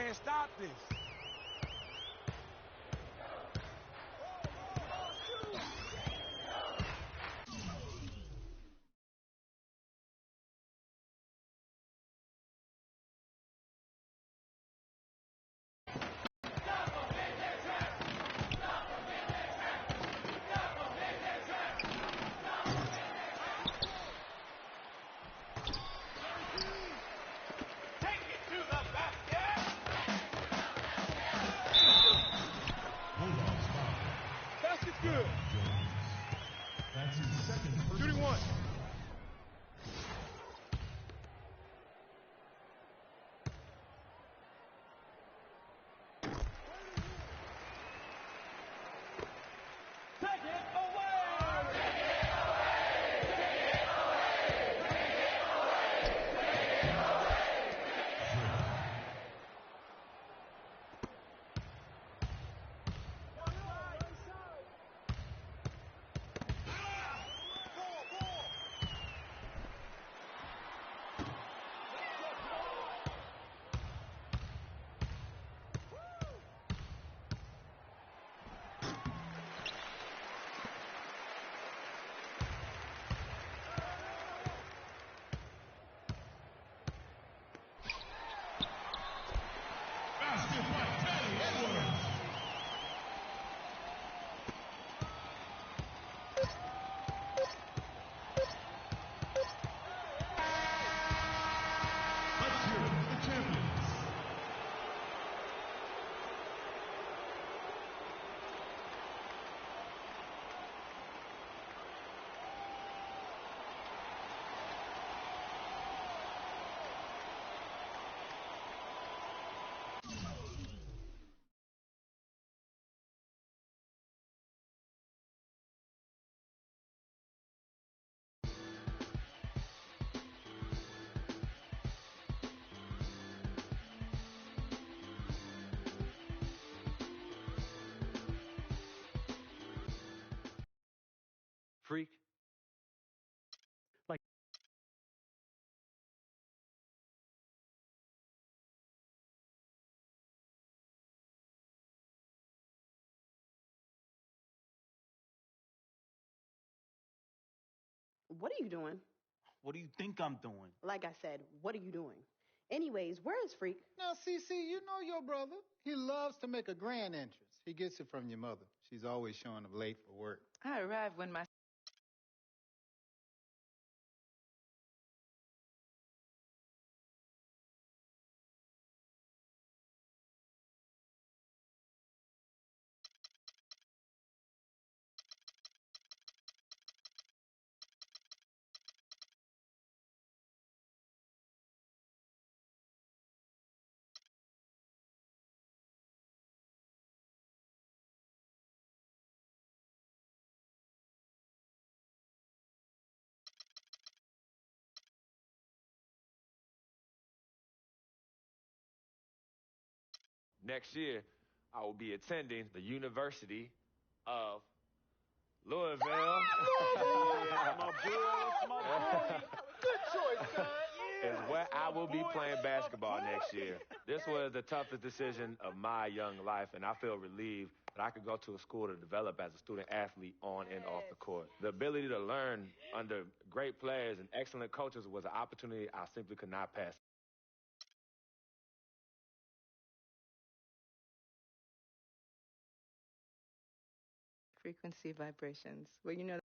can't stop this. Good. That's his second personal. Shooting one. Basket by Teddy Edwards. Let's hear it for the champions. Freak. Like. What are you doing? What do you think I'm doing? Like I said, what are you doing? Anyways, where is Freak? Now, CC, you know your brother. He loves to make a grand entrance. He gets it from your mother. She's always showing up late for work. I arrived when my Next year, I will be attending the University of Louisville. My boy. Good choice, son. Is where I will be playing basketball next year. This was the toughest decision of my young life, and I feel relieved that I could go to a school to develop as a student athlete on and off the court. The ability to learn under great players and excellent coaches was an opportunity I simply could not pass. frequency vibrations, well, you know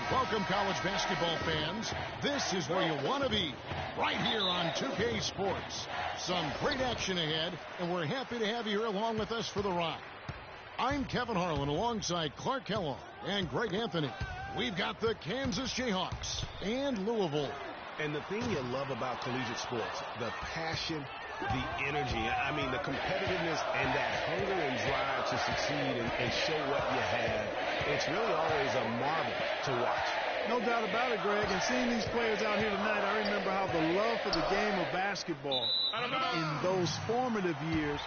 Welcome, college basketball fans. This is where you want to be, right here on 2K Sports. Some great action ahead, and we're happy to have you here along with us for the ride. I'm Kevin Harlan alongside Clark Kellogg and Greg Anthony. We've got the Kansas Jayhawks and Louisville. And the thing you love about collegiate sports, the passion, the energy, I mean the competitiveness and that hunger and drive to succeed and show what you have, it's really always a marvel to watch. No doubt about it, Greg. And seeing these players out here tonight, I remember how the love for the game of basketball in those formative years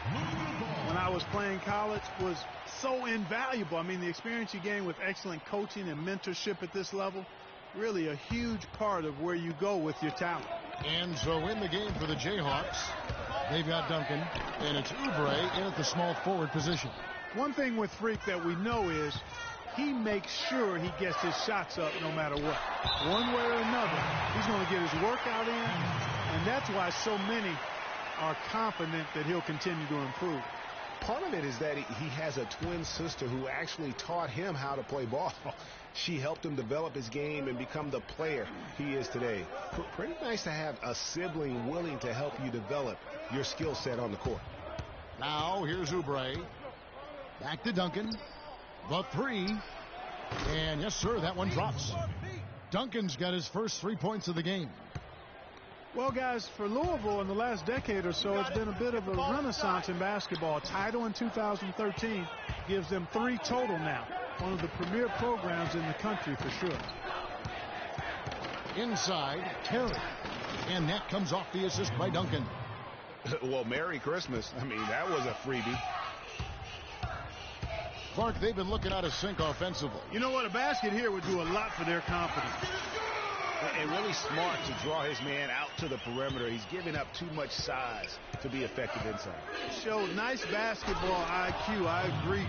when I was playing college was so invaluable. I mean, the experience you gain with excellent coaching and mentorship at this level, really a huge part of where you go with your talent. And so in the game for the Jayhawks, they've got Duncan, and it's Oubre in at the small forward position. One thing with Freak that we know is he makes sure he gets his shots up no matter what. One way or another, he's going to get his workout in, and that's why so many are confident that he'll continue to improve. Part of it is that he has a twin sister who actually taught him how to play ball. She helped him develop his game and become the player he is today. Pretty nice to have a sibling willing to help you develop your skill set on the court. Now here's Oubre. Back to Duncan. The three. And yes, sir, that one drops. Duncan's got his first 3 points of the game. Well, guys, for Louisville in the last decade or so, it's been a bit of a renaissance in basketball. A title in 2013 gives them 3 total now. One of the premier programs in the country for sure. Inside, Terry. And that comes off the assist by Duncan. Well, Merry Christmas. I mean, that was a freebie. Clark, they've been looking out of sync offensively. You know what? A basket here would do a lot for their confidence. And really smart to draw his man out to the perimeter. He's giving up too much size to be effective inside. Showed nice basketball IQ. I agree,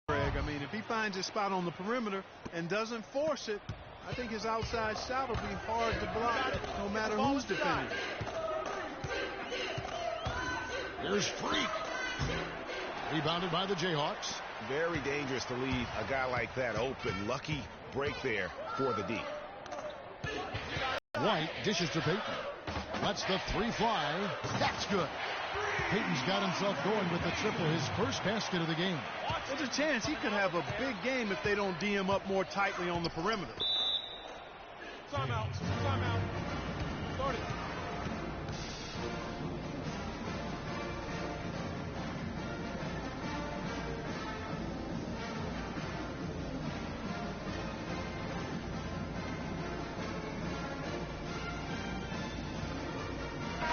Greg. I mean, if he finds his spot on the perimeter and doesn't force it, I think his outside shot will be hard to block no matter who's defending. Here's Freak. Rebounded by the Jayhawks. Very dangerous to leave a guy like that open. Lucky break there for the D. White dishes to Payton. Lets the three fly. That's good. Payton's got himself going with the triple, his first basket of the game. There's a chance he could have a big game if they don't D him up more tightly on the perimeter. Timeout. Timeout. Start it.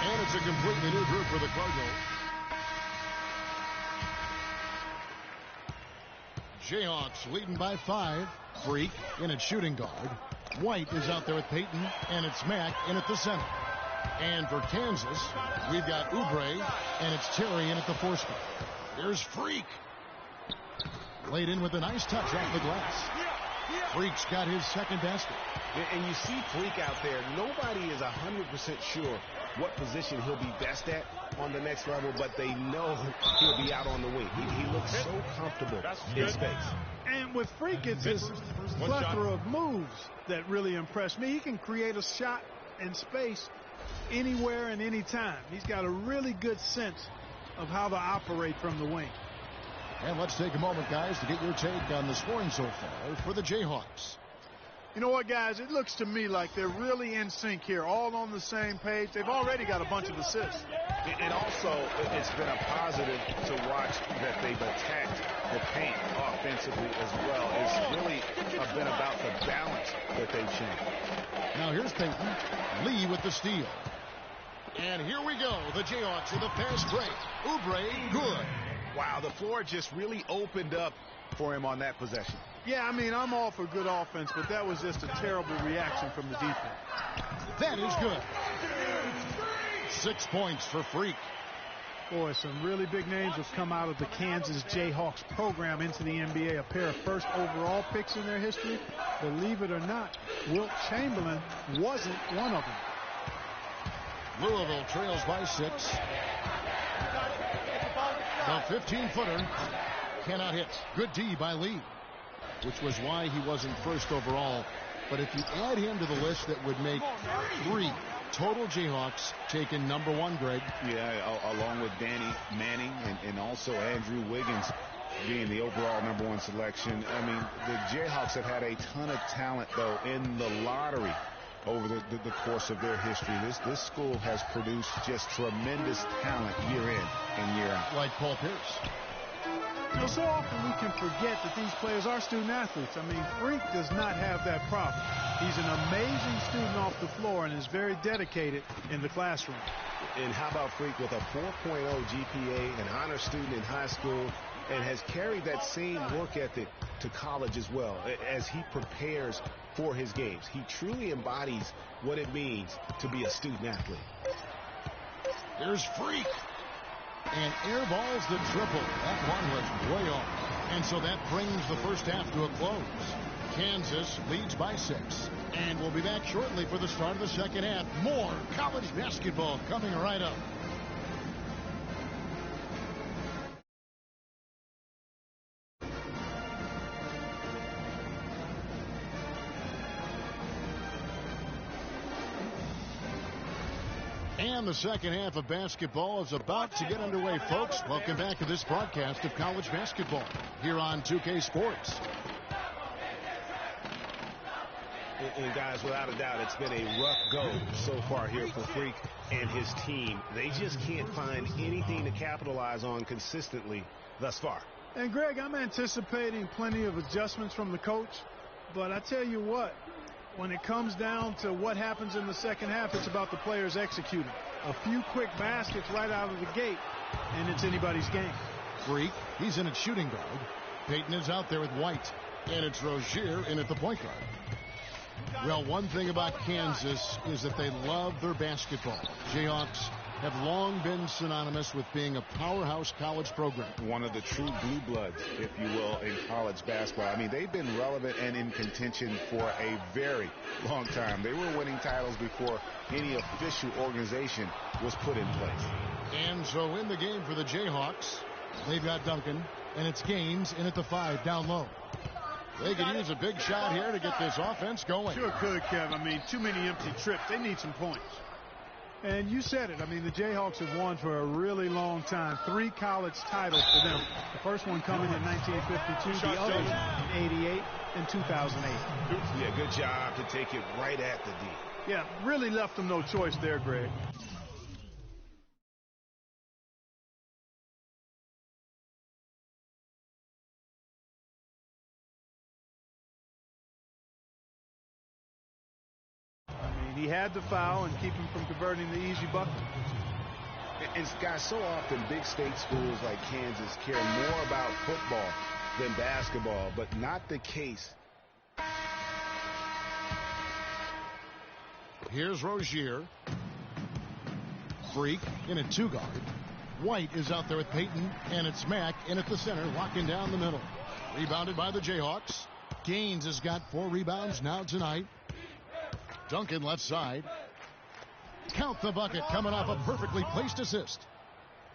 And it's a completely new group for the Cardinals. Jayhawks leading by 5. Freak in at shooting guard. White is out there with Payton, and it's Mack in at the center. And for Kansas, we've got Oubre, and it's Terry in at the 4 spot. Here's Freak. Laid in with a nice touch off the glass. Freak's got his second basket. And you see Freak out there. Nobody is 100% sure what position he'll be best at on the next level, but they know he'll be out on the wing. He looks so comfortable in space. And with Freak, it's his plethora of moves that really impressed me. He can create a shot in space anywhere and anytime. He's got a really good sense of how to operate from the wing. And let's take a moment, guys, to get your take on the scoring so far for the Jayhawks. You know what, guys? It looks to me like they're really in sync here, all on the same page. They've already got a bunch of assists. And also, it's been a positive to watch that they've attacked the paint offensively as well. It's really been about the balance that they've changed. Now here's Payton. Lee with the steal. And here we go. The Jayhawks with a fast break. Oubre, good. Wow, the floor just really opened up for him on that possession. Yeah, I mean, I'm all for good offense, but that was just a terrible reaction from the defense. That is good. 6 points for Freak. Boy, some really big names have come out of the Kansas Jayhawks program into the NBA. A pair of first overall picks in their history. Believe it or not, Wilt Chamberlain wasn't one of them. Louisville trails by 6. The 15-footer. cannot hit. Good D by Lee, which was why he wasn't first overall. But if you add him to the list, that would make 3 total Jayhawks taken number 1, Greg. Yeah, along with Danny Manning and also Andrew Wiggins being the overall number 1 selection. I mean, the Jayhawks have had a ton of talent, though, in the lottery over the course of their history. This school has produced just tremendous talent year in and year out. Like Paul Pierce. You know, so often we can forget that these players are student athletes. I mean, Freak does not have that problem. He's an amazing student off the floor and is very dedicated in the classroom. And how about Freak with a 4.0 GPA, an honor student in high school, and has carried that same work ethic to college as well as he prepares for his games. He truly embodies what it means to be a student athlete. Here's Freak. And airballs the triple. That one was way off. And so that brings the first half to a close. Kansas leads by 6. And we'll be back shortly for the start of the second half. More college basketball coming right up. And the second half of basketball is about to get underway, folks. Welcome back to this broadcast of college basketball here on 2K Sports. And guys, without a doubt, it's been a rough go so far here for Freak and his team. They just can't find anything to capitalize on consistently thus far. And Greg, I'm anticipating plenty of adjustments from the coach, but I tell you what, when it comes down to what happens in the second half, it's about the players executing. A few quick baskets right out of the gate, and it's anybody's game. Freak, he's in at shooting guard. Payton is out there with White, and it's Rozier in at the point guard. Well, one thing about Kansas is that they love their basketball. Jayhawks have long been synonymous with being a powerhouse college program. One of the true blue bloods, if you will, in college basketball. I mean, they've been relevant and in contention for a very long time. They were winning titles before any official organization was put in place. And so in the game for the Jayhawks, they've got Duncan, and it's Gaines in at the 5 down low. They could use a big shot here to get this offense going. Sure could, Kev. I mean, too many empty trips. They need some points. And you said it. I mean, the Jayhawks have won for a really long time. 3 college titles for them. The first one coming in 1952, the other in 88 and 2008. Yeah, good job to take it right at the D. Yeah, really left them no choice there, Greg. He had to foul and keep him from converting the easy bucket. And guys, so often big state schools like Kansas care more about football than basketball, but not the case. Here's Rozier. Freak in a 2 guard. White is out there with Payton, and it's Mack in at the center, locking down the middle. Rebounded by the Jayhawks. Gaines has got 4 rebounds now tonight. Duncan left side. Count the bucket coming off a perfectly placed assist.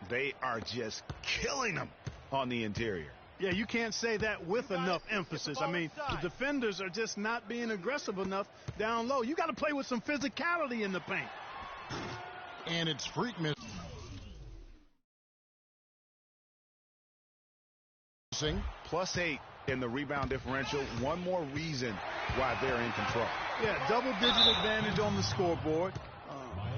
They are just killing them on the interior. Yeah, you can't say that with enough emphasis. I mean, the defenders are just not being aggressive enough down low. You got to play with some physicality in the paint. And it's Freak missing. +8 in the rebound differential. One more reason why they're in control. Yeah, double-digit advantage on the scoreboard.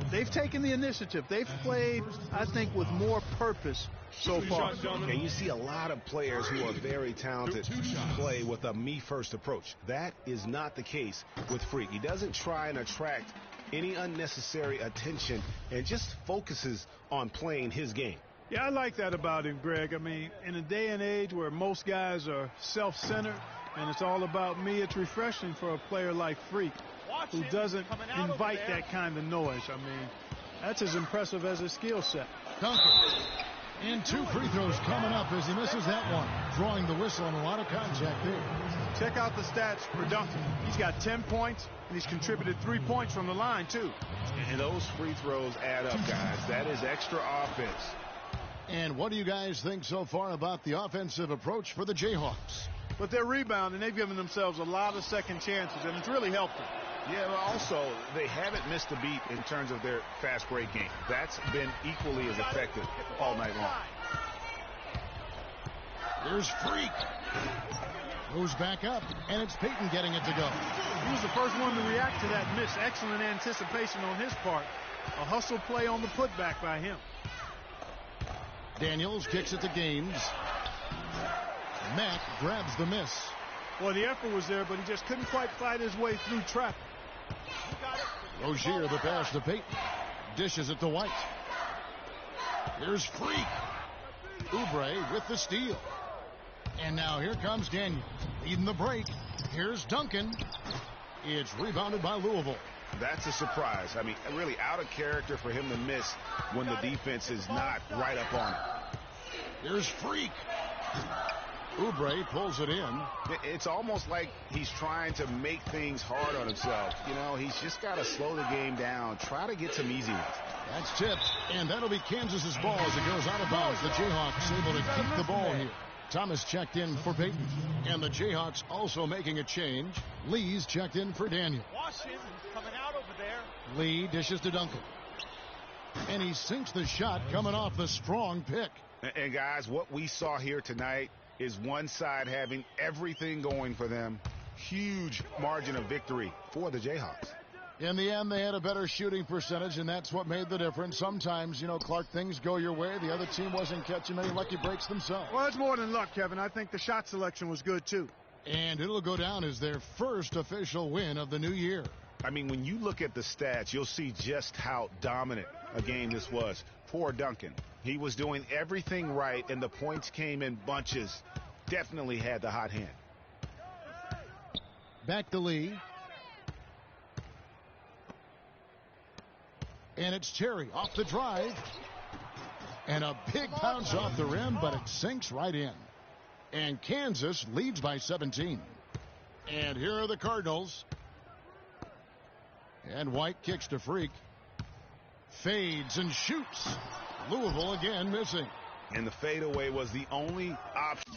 They've taken the initiative. They've played, I think, with more purpose so far. And you see a lot of players who are very talented play with a me-first approach. That is not the case with Freak. He doesn't try and attract any unnecessary attention and just focuses on playing his game. Yeah, I like that about him, Greg. I mean, in a day and age where most guys are self-centered and it's all about me, it's refreshing for a player like Freak who doesn't invite that kind of noise. I mean, that's as impressive as his skill set. Duncan. And 2 free throws coming up as he misses that one. Drawing the whistle on a lot of contact there. Check out the stats for Duncan. He's got 10 points, and he's contributed 3 points from the line, too. And those free throws add up, guys. That is extra offense And what do you guys think so far about the offensive approach for the Jayhawks? But they're rebounding. They've given themselves a lot of second chances, and it's really helped them. Yeah, but also, they haven't missed a beat in terms of their fast break game. That's been equally as effective all night long. Here's Freak. Moves back up, and it's Payton getting it to go. He was the first one to react to that miss. Excellent anticipation on his part. A hustle play on the putback by him. Daniels kicks it to Gaines. Mack grabs the miss. Well, the effort was there, but he just couldn't quite fight his way through traffic. Rozier the pass to Payton. Dishes it to White. Here's Freak. Oubre with the steal. And now here comes Daniels, leading the break. Here's Duncan. It's rebounded by Louisville. That's a surprise. I mean, really out of character for him to miss when the defense is not right up on it. Here's Freak. Oubre pulls it in. It's almost like he's trying to make things hard on himself. You know, he's just got to slow the game down. Try to get some easy ones. That's tipped, and that'll be Kansas's ball as it goes out of bounds. The Jayhawks able to keep the ball here. Thomas checked in for Payton, and the Jayhawks also making a change. Lee's checked in for Daniel. Washington coming out over there. Lee dishes to Duncan, and he sinks the shot coming off the strong pick. And guys, what we saw here tonight is one side having everything going for them. Huge margin of victory for the Jayhawks. In the end, they had a better shooting percentage, and that's what made the difference. Sometimes, you know, Clark, things go your way. The other team wasn't catching many lucky breaks themselves. Well, it's more than luck, Kevin. I think the shot selection was good, too. And it'll go down as their first official win of the new year. I mean, when you look at the stats, you'll see just how dominant a game this was for Duncan. He was doing everything right, and the points came in bunches. Definitely had the hot hand. Back to Lee. And it's Terry off the drive. And a big bounce off the rim, but it sinks right in. And Kansas leads by 17. And here are the Cardinals. And White kicks to Freak. Fades and shoots. Louisville again missing. And the fadeaway was the only option.